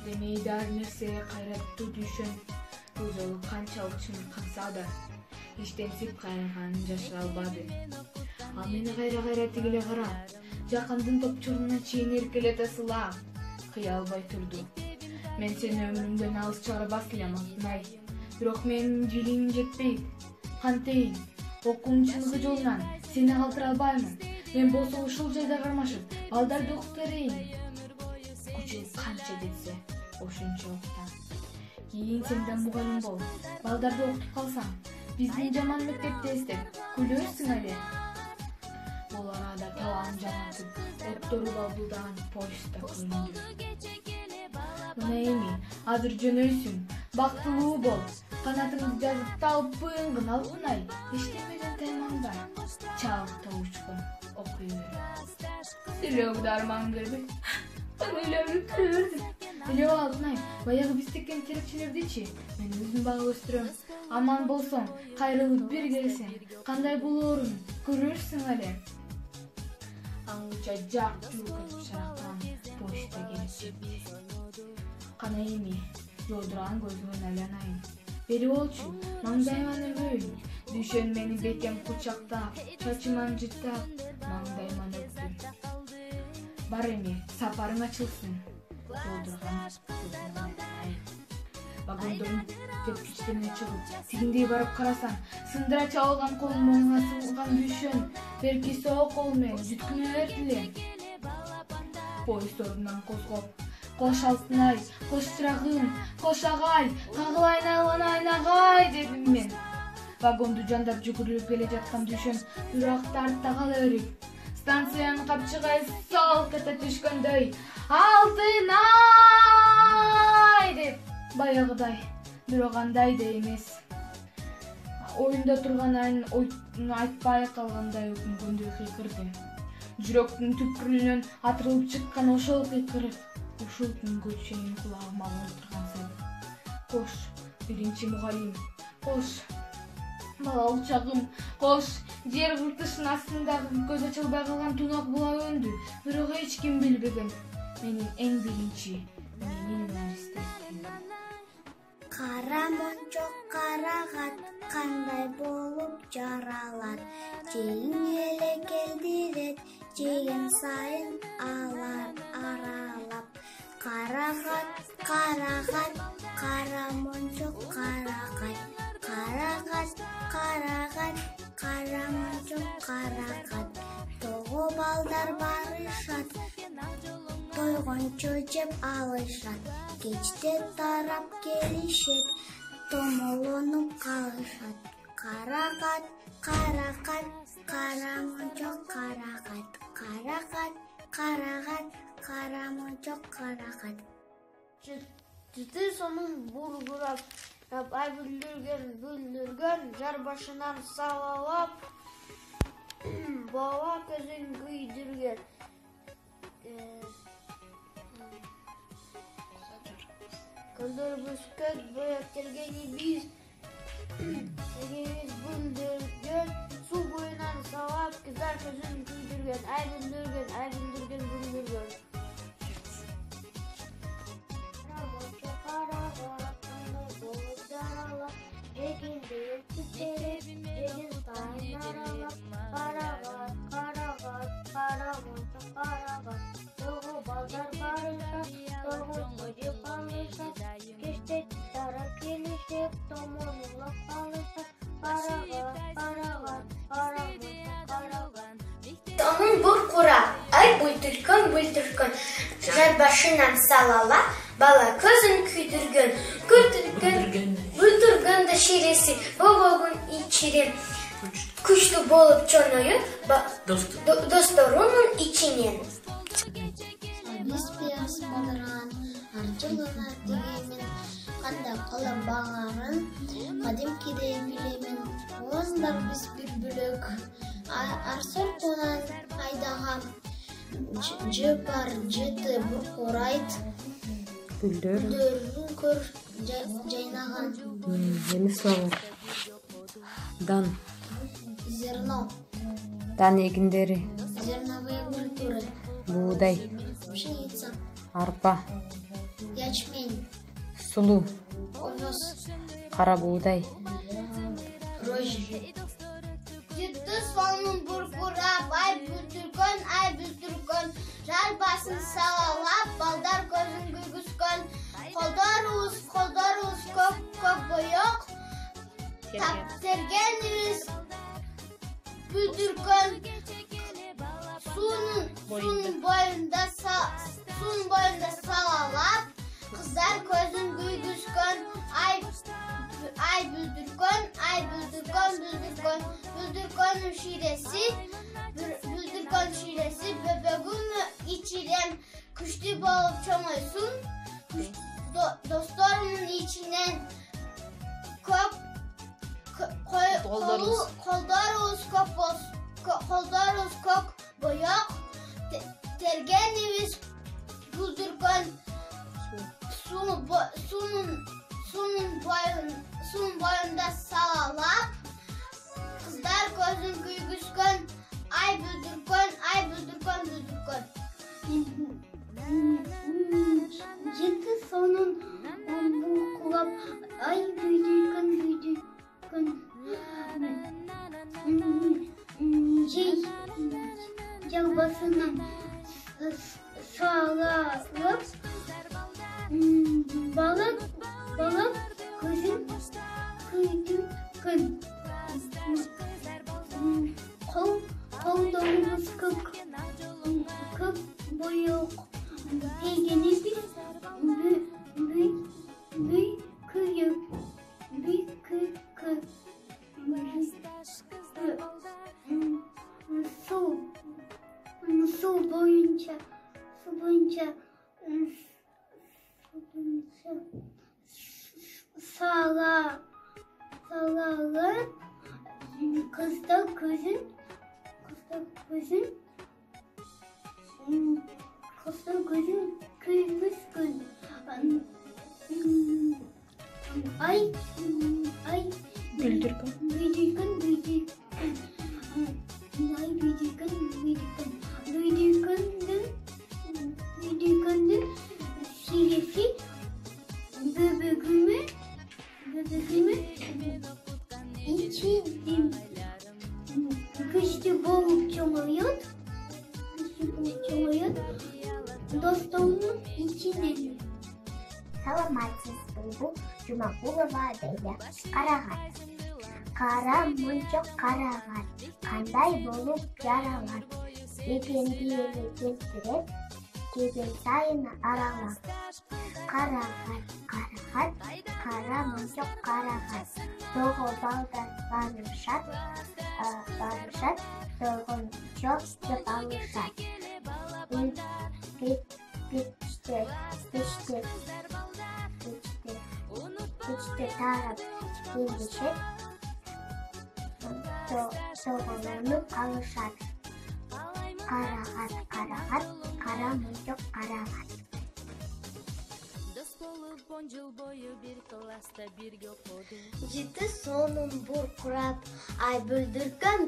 Deneydi her nerseye kayrattı düşün. Bu yolu kançalık çınırkansa da işten sip kayırganın yaşır albadı. Al meni kayra tigile kara. Jakandın topçuruna çiğin erkelete sıla. Kıyalbay turdu. Men seni ömrümden alыс çağıra basılam Altınay. Biroq menin jiliğim jetpeyt. Kanteyin. Okuun çınıgı jolundan seni kaltıra albaymın. Men bolsa ушул жайда кармашып, балдарды окуп берейин. Күчүң канча кетсе, ошончо окутам. Кийин сенден мугалим бол. Балдарды окутуп калсаң, биздин жаман мектепти эстеп, күлөрсүң эле. Бул арада табан жанатып, оттору балбылдаган поездда көрүндү. Мына эми, азыр жөнөйсүң, бактылуу бол. Канатыңды жазып талпын гына Алтынай, иштемеген таймаңда. Чабыкта учкун. Silahı darman gibi. Öyle kırırdı. Silahı Altınay. Bayağı biz tekken terekçilerdi içi. Ben özüm bağı gösteriyorum. Aman bolson. Kayrılıp bir gelsin. Kanday bulurum. Görürsün hele. Anlıca jak yurkatıp şaraqtan. Poşta gelip. Kanayimi. Yolduran gözümün alanayım. Beri olçu. Mangdaymanı böyle. Düşen beni bekem kucakta. Çaçıman cıtta. Mangdayman öptüm. Бар эми, сапарың ачылсын. Жолдурган көзүмөн аянайын. Вагондон тепкичтерине чыгып, тигиндей барып карасаң, сындыра чабылган колун моюңа сыгылган Дүйшөн, берки соо кол менен жүткүнөлөр эле. Поезд ордунан козгоп, кош Алтынай, кош чырагым, кош агай, кагылайын айнагай дедим мен. Вагонду жандап жүгүрүп келе жаткан Дүйшөн бирок артта кала берип, станциянын капчыгы салк ете түшкөндөй Алтынай деп баягыдай, бирок андай да эмес. Оюнда турган айын айтпай калгандай өкүнгөндөй кыйкырды. Жүрөктүн түпкүрүнөн атырылып чыккан ошол кыйкырык ушул күнгө чейин кулагыма олтурган себеп. Кош, биринчи мугалим, кош, балалык чагым, кош, жер кыртышынын астындагы көз ачылбай калган тунак була өндү. Бирок эч ким билбеген. Менин эң биринчи, менин университетим. Кара мончок карагат, кандай болуп жаралат. Жейин эле келдирет, жеген сайын алар аралап. Карагат, карагат, кара мончок карагат. Карагат, карагат, кара мончок карагат. Того балдар барышат, тойгончо жеп алышат. Кечте тарап келишет, томолонуп калышат. Карагат, карагат, кара мончок карагат. Карагат, карагат, кара мончок карагат. Жыты сонун бургурап, ай бүлдүргөн, жар башынан салалап, бала көзүн күйдүргөн. Көздөрүбүз көз бояп келгени биз, эгебиз бүлдүргөн, суу боюнан салап, кыздар көзүн күйдүргөн, ай бүлдүргөн, бүлдүргөн. Onun burkura, ay buldurgun, jar başından salala, bala közün küydürgün, buldurgun da şiresi, bobogun içiri, kuşlu bolup çonoyu, dostorunun içinin. Biz biraz balaran, arjılına diyemin, kanda kala bağların, kadim kidey bilemin, oğuzlar biz bir bülük, Арсор конан айдаган жыпар жыты буркурайт. Бүлдөрүн көр жайнаган. Эми слова. Дан. Зерно. Дан эгиндери. Зерновые культуры. Буğday. Пшеница. Арпа. Ячмень. Сулуу. Овес. Кара буудай. Рожь. Жетті соның бұрқырап, ай бүлтіркөн, жар басын салалап, балдар көзін күгіскөн, қолдар уыз көк бойық, таптерген үз бүлтіркөн, суның бойында салалап, қыздар көзін күгіскөн, ай бүлдіркөн, бүлдіркön şiresi, böbөгүм içirem, күчтүү болуп чоңойсун, досторумдун ичинен колдорубуз көк боёк, тергенибиз бүлдіркөн, суның бойында салалап, қыздар көзін күйгізген, ай бүлдіркөн. Жетті соның бұлқылап, ай бүлдіркөн. Жел басынан салалап, балап көзін күйдіркөн. Қолдарыбыз көк бойық, тергенибиз Су боюнча салалап, қыздар көзін күйгізген. Ай büyüdükündün şirefi böbөгүмө içirdim. Күчтүү болуп чоңоёт, досторумдун ичинен. Саламатсызбы, бул Жумакулова Аделя. Карагат. Кара мунчок карагат, кандай болуп жаралат. Эгенди эле келтирет, келген сайын аралап. Карагат, кара мунчок карагат. Того балдар барышат, тогон чок деп алышат. Печте тарап келишет, тогонуп алышат. Карагат, кара мунчок карагат. Жетті соның бұрқырап, ай бүлдіркөн,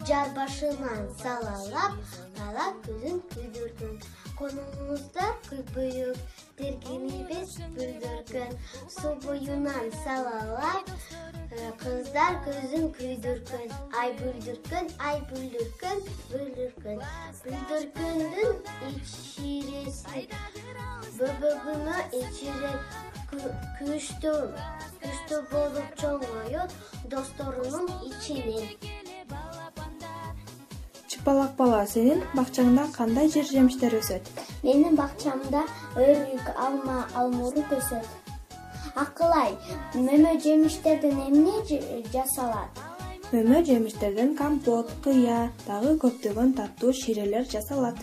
жар башынан салалап, бала көзін күйдіркөн. Конуңузда көбөйүп, тергенибиз бүлдіркөн, су бойунан салалап, қыздар көзін күйдіркөн. Ай бүлдіркөн. Бүлдіркөндүн ичиреси, бөбөгүмө ичирет, күчтүү болуп чоңоёт, досторунун ичинен. Чыпалак бала, сенин бакчаңда кандай жер жемиштер өсөт? Менин бакчамда өрүк, алма, алмурут өсөт. Акылай, мөмө жемиштерден эмне жасалат? Мөмө жемиштерден компот, кыя, дагы көптөгөн таттуу ширелер жасалат.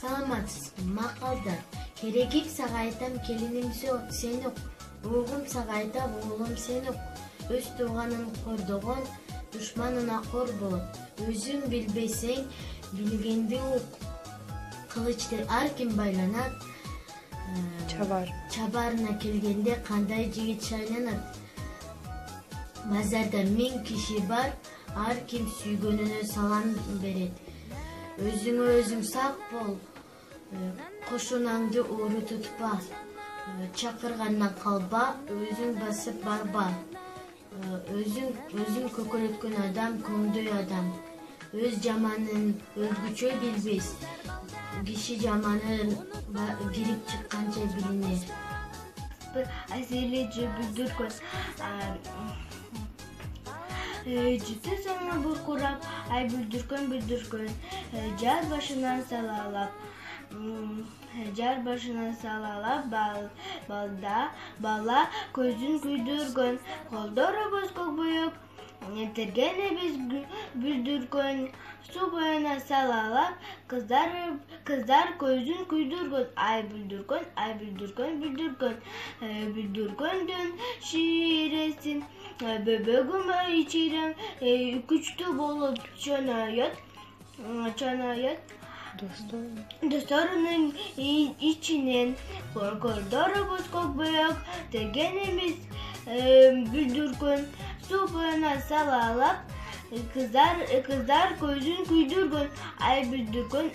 Саламатсызбы, макалдар. Керегип сага айтам, келиним сен ук. Угум сага айтам, уулум сен ук. Өз тууганын кордогон, душманына кор болот. Өзүң билбесең, билгенди ук. Кылычты ар ким байланат. Чабарына келгенде кандай жигит шайланат. Базарда 1000 киши бар, ар ким сүйгөнүнө салам берет. Өзүңө өзүң сак бол, Koşunаңды ууру tutpa. Çakırgandan kalba, özün basıp barba. Özün kökönötkön adam, көңдөй adam. Öz jamanın özgüçö bilbez. Kişi jamanın girip çıkkança bilinir. Әсерлеже бүлдіргін Жіті саңа бұр құрап Ай бүлдіргін Жар башынан салалап Бала көзін күйдіргін Қолдары боз көк бұйып Тергені біз бүлдіргін Су бойына салалап Қыздар көзін күйдіргін Ай бүлдіргінден ширесін Бөбөгім içirem Күчтü болып чанайат Dostlarının içinden Korkordары боз көк бұйық Тергеніміз бүлдіргін Су бойына салалап Kızlar gözün kuydurgun. Ay büldürgün.